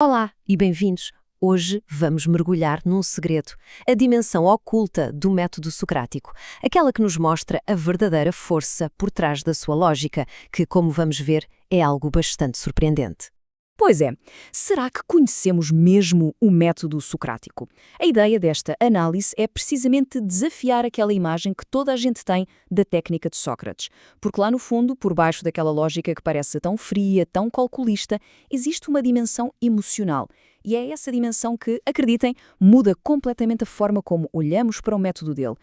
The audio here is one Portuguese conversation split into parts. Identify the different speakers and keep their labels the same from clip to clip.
Speaker 1: Olá e bem-vindos! Hoje vamos mergulhar num segredo, a dimensão oculta do método socrático, aquela que nos mostra a verdadeira força por trás da sua lógica, que, como vamos ver, é algo bastante surpreendente.
Speaker 2: Pois é, será que conhecemos mesmo o método socrático? A ideia desta análise é precisamente desafiar aquela imagem que toda a gente tem da técnica de Sócrates, porque lá no fundo, por baixo daquela lógica que parece tão fria, tão calculista, existe uma dimensão emocional. E é essa dimensão que, acreditem, muda completamente a forma como olhamos para o método dele.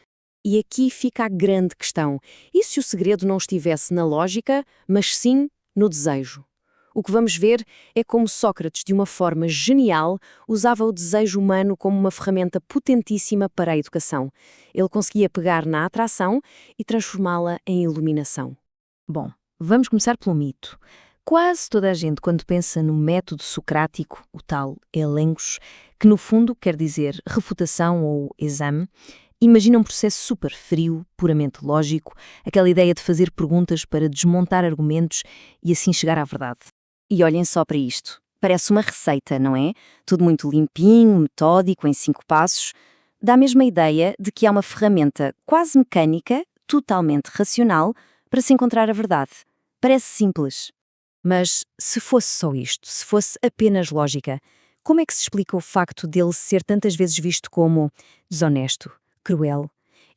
Speaker 2: E aqui fica a grande questão. E se o segredo não estivesse na lógica, mas sim no desejo? O que vamos ver é como Sócrates, de uma forma genial, usava o desejo humano como uma ferramenta potentíssima para a educação. Ele conseguia pegar na atração e transformá-la em iluminação.
Speaker 1: Bom, vamos começar pelo mito. Quase toda a gente, quando pensa no método socrático, o tal elencos, que no fundo quer dizer refutação ou exame, imagina um processo super frio, puramente lógico, aquela ideia de fazer perguntas para desmontar argumentos e assim chegar à verdade.
Speaker 3: E olhem só para isto. Parece uma receita, não é? Tudo muito limpinho, metódico, em 5 passos. Dá a mesma ideia de que há uma ferramenta quase mecânica, totalmente racional, para se encontrar a verdade. Parece simples.
Speaker 2: Mas se fosse só isto, se fosse apenas lógica, como é que se explica o facto dele ser tantas vezes visto como desonesto, cruel?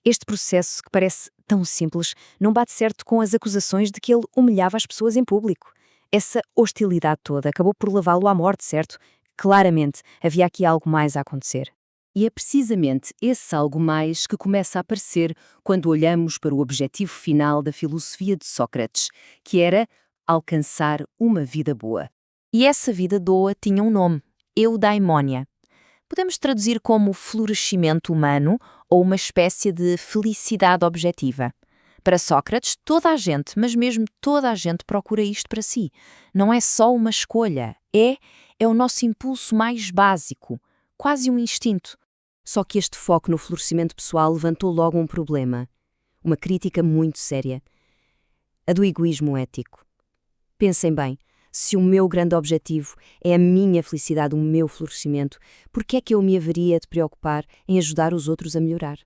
Speaker 2: Este processo, que parece tão simples, não bate certo com as acusações de que ele humilhava as pessoas em público. Essa hostilidade toda acabou por levá-lo à morte, certo? Claramente, havia aqui algo mais a acontecer.
Speaker 3: E é precisamente esse algo mais que começa a aparecer quando olhamos para o objetivo final da filosofia de Sócrates, que era alcançar uma vida boa.
Speaker 1: E essa vida boa tinha um nome, eudaimonia. Podemos traduzir como florescimento humano ou uma espécie de felicidade objetiva. Para Sócrates, toda a gente, mas mesmo toda a gente procura isto para si. Não é só uma escolha, é o nosso impulso mais básico, quase um instinto.
Speaker 3: Só que este foco no florescimento pessoal levantou logo um problema, uma crítica muito séria, a do egoísmo ético. Pensem bem, se o meu grande objetivo é a minha felicidade, o meu florescimento, por que é que eu me haveria de preocupar em ajudar os outros a melhorar?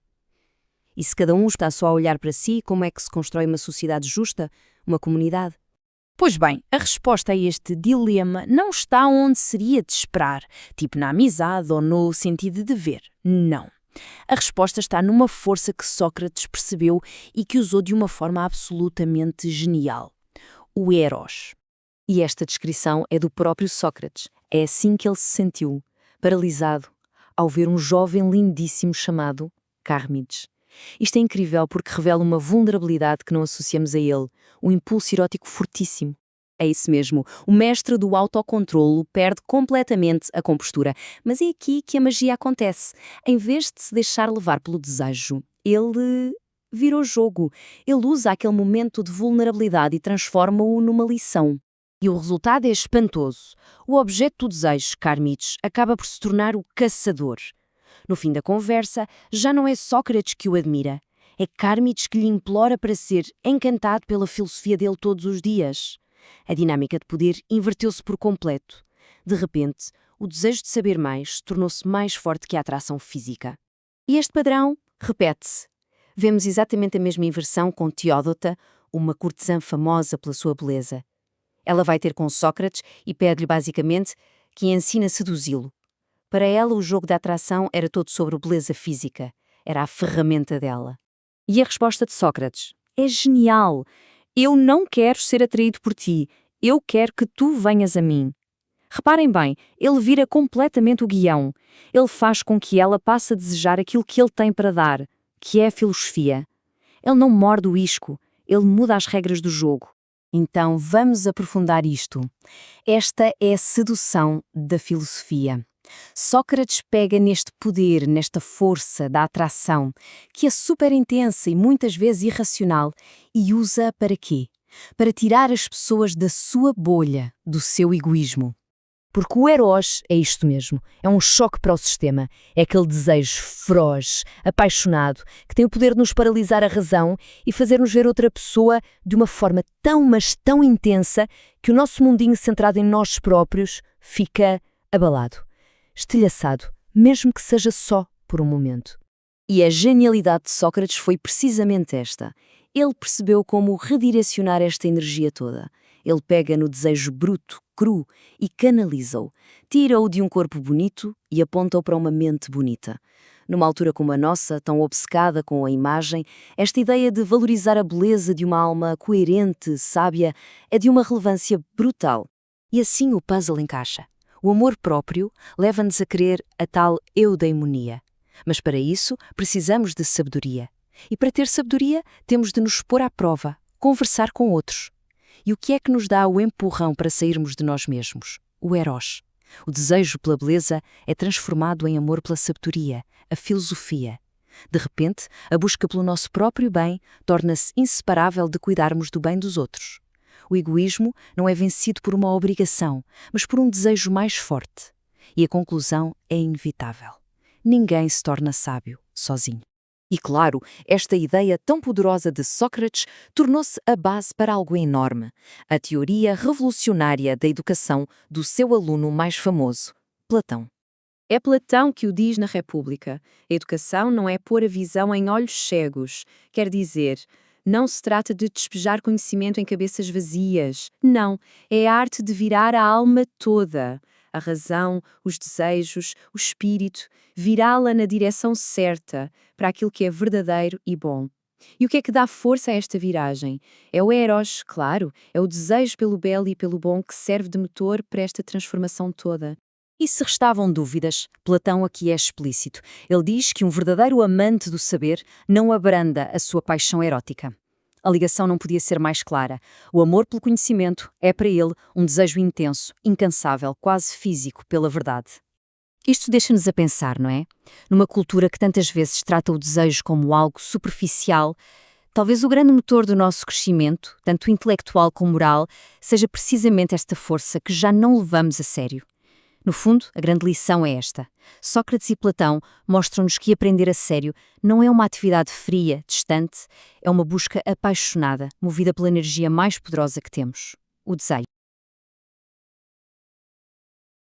Speaker 3: E se cada um está só a olhar para si, como é que se constrói uma sociedade justa, uma comunidade?
Speaker 2: Pois bem, a resposta a este dilema não está onde seria de esperar, tipo na amizade ou no sentido de dever. Não. A resposta está numa força que Sócrates percebeu e que usou de uma forma absolutamente genial. O eros. E esta descrição é do próprio Sócrates. É assim que ele se sentiu, paralisado, ao ver um jovem lindíssimo chamado Carmides. Isto é incrível porque revela uma vulnerabilidade que não associamos a ele, um impulso erótico fortíssimo.
Speaker 3: É isso mesmo, o mestre do autocontrolo perde completamente a compostura, mas é aqui que a magia acontece. Em vez de se deixar levar pelo desejo, ele vira o jogo. Ele usa aquele momento de vulnerabilidade e transforma-o numa lição.
Speaker 2: E o resultado é espantoso. O objeto do desejo, Carmides, acaba por se tornar o caçador. No fim da conversa, já não é Sócrates que o admira. É Carmides que lhe implora para ser encantado pela filosofia dele todos os dias. A dinâmica de poder inverteu-se por completo. De repente, o desejo de saber mais tornou-se mais forte que a atração física.
Speaker 3: E este padrão repete-se. Vemos exatamente a mesma inversão com Teódota, uma cortesã famosa pela sua beleza. Ela vai ter com Sócrates e pede-lhe basicamente que ensine a seduzi-lo. Para ela, o jogo da atração era todo sobre a beleza física. Era a ferramenta dela. E a resposta de Sócrates é genial. Eu não quero ser atraído por ti. Eu quero que tu venhas a mim. Reparem bem, ele vira completamente o guião. Ele faz com que ela passe a desejar aquilo que ele tem para dar, que é a filosofia. Ele não morde o isco, ele muda as regras do jogo. Então, vamos aprofundar isto. Esta é a sedução da filosofia. Sócrates pega neste poder, nesta força da atração, que é super intensa e muitas vezes irracional, e usa para quê? Para tirar as pessoas da sua bolha, do seu egoísmo. Porque o eros é isto mesmo, é um choque para o sistema, é aquele desejo feroz, apaixonado, que tem o poder de nos paralisar a razão e fazer-nos ver outra pessoa de uma forma tão, mas tão intensa, que o nosso mundinho centrado em nós próprios fica
Speaker 2: abalado, estilhaçado, mesmo que seja só por um momento. E a genialidade de Sócrates foi precisamente esta. Ele percebeu como redirecionar esta energia toda. Ele pega no desejo bruto, cru, e canaliza-o. Tira-o de um corpo bonito e aponta-o para uma mente bonita. Numa altura como a nossa, tão obcecada com a imagem, esta ideia de valorizar a beleza de uma alma coerente, sábia, é de uma relevância brutal. E assim o puzzle encaixa. O amor próprio leva-nos a querer a tal eudaimonia. Mas para isso, precisamos de sabedoria. E para ter sabedoria, temos de nos pôr à prova, conversar com outros. E o que é que nos dá o empurrão para sairmos de nós mesmos? O eros. O desejo pela beleza é transformado em amor pela sabedoria, a filosofia. De repente, a busca pelo nosso próprio bem torna-se inseparável de cuidarmos do bem dos outros. O egoísmo não é vencido por uma obrigação, mas por um desejo mais forte. E a conclusão é inevitável. Ninguém se torna sábio sozinho. E claro, esta ideia tão poderosa de Sócrates tornou-se a base para algo enorme, a teoria revolucionária da educação do seu aluno mais famoso, Platão.
Speaker 3: É Platão que o diz na República. A educação não é pôr a visão em olhos cegos. Quer dizer, não se trata de despejar conhecimento em cabeças vazias. Não, é a arte de virar a alma toda. A razão, os desejos, o espírito, virá-la na direção certa, para aquilo que é verdadeiro e bom. E o que é que dá força a esta viragem? É o eros, claro, é o desejo pelo belo e pelo bom que serve de motor para esta transformação toda.
Speaker 2: E se restavam dúvidas, Platão aqui é explícito. Ele diz que um verdadeiro amante do saber não abranda a sua paixão erótica. A ligação não podia ser mais clara. O amor pelo conhecimento é para ele um desejo intenso, incansável, quase físico pela verdade. Isto deixa-nos a pensar, não é? Numa cultura que tantas vezes trata o desejo como algo superficial, talvez o grande motor do nosso crescimento, tanto intelectual como moral, seja precisamente esta força que já não levamos a sério. No fundo, a grande lição é esta. Sócrates e Platão mostram-nos que aprender a sério não é uma atividade fria, distante, é uma busca apaixonada, movida pela energia mais poderosa que temos, o desejo.